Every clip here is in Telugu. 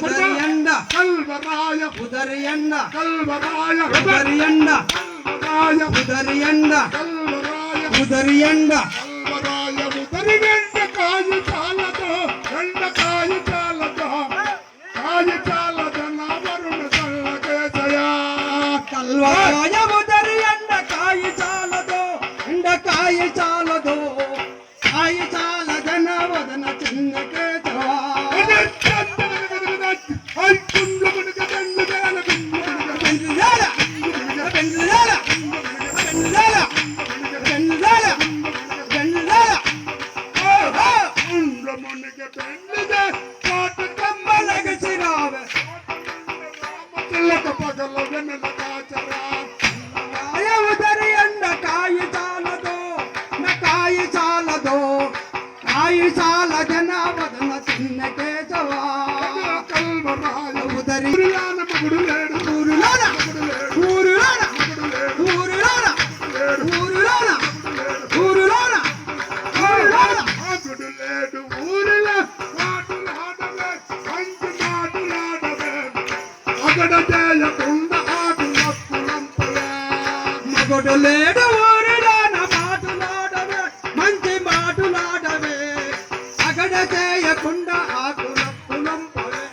ఉదరియండ కల్వరాయ ఉదరియండ కల్వరాయ ఉదరియండ కల్వరాయ ఉదరియండ కల్వరాయ ఉదరియండ కల్వరాయ ఉదరియండ కాయ చాలదో ఎండ కాయ చాలదో కాయ చాలద నా వరుణ చల్లకేసయ కల్వరాయ ఉదరియండ కాయ చాలదో ఎండ కాయ చాలదో కాయ చాలదన వదన చిన్నకేశవా కాయశాల జనవదన చిన్నకేశవా కల్వరాయ ఉదరి మగుడు లేడు ఊరులోన ఊరులోన ఊరులోన ఊరులోన ఊరులోన ఊరులోన మగుడు లేడు ఊరిలో మాటలాడవే మంచి మాటలాడవే అగడ చేయకుండా ఆకులంపలే మగడు లేడు ఊరిలోన మాటలాడవే మంచి మాటలాడవే అగడ చేయకుండా ఆకులంపలే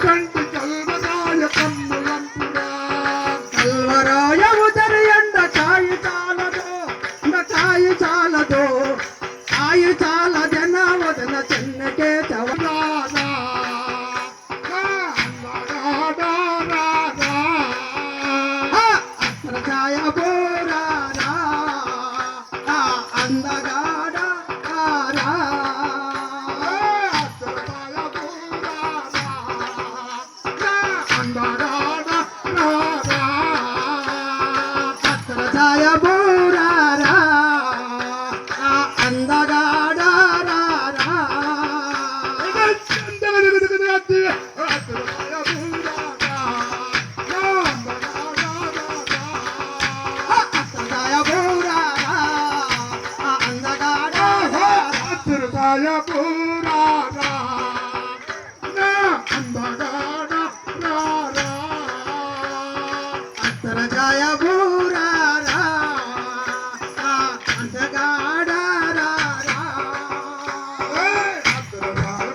కంటి కల్వరాయ కమ్ములంపురా కల్వరాయ ఉదరియండ కాయ చాలదో కాయ చాలదో కాయ చాల జనవదన చిన్నకేశవా అత్రఛాయ బోరారా అందగాడ అత్రఛాయ బోరారా అందగాడ అత్రఛాయ బోరారా అందగాడ అత్తరజాయ బూరారా అందగాడ అత్తరజాయ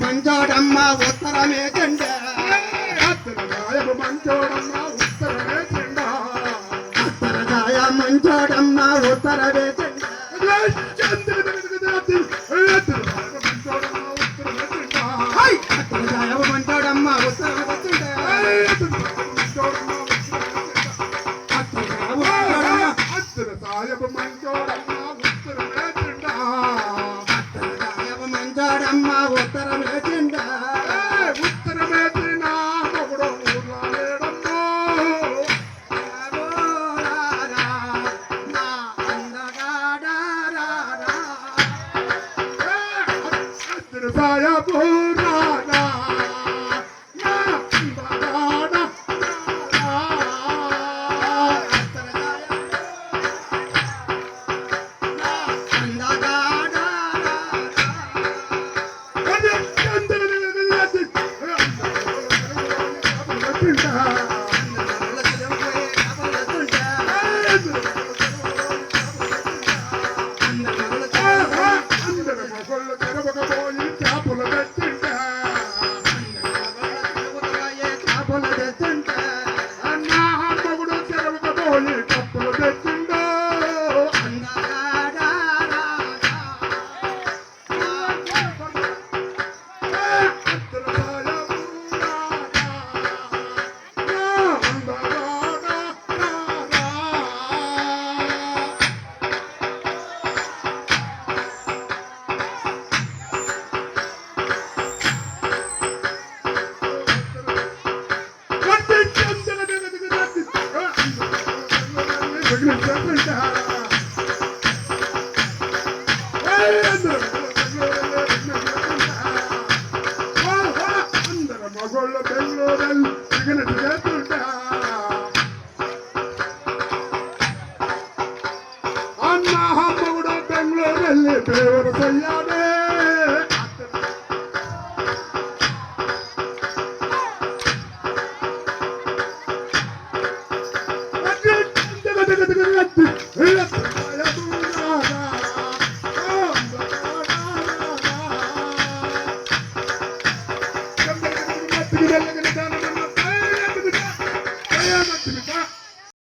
మంచోడమ్మ ఉత్తరమే చెండ అత్తరజాయ మంచోడమ్మ ఉత్తరమే చెండ అత్తరజాయ మంచోడమ్మ ఉత్తరమే చెండ అత్తరజాయ మంచోడమ్మ ఉత్తరమే చెండ దేవుడు సయ్యాడు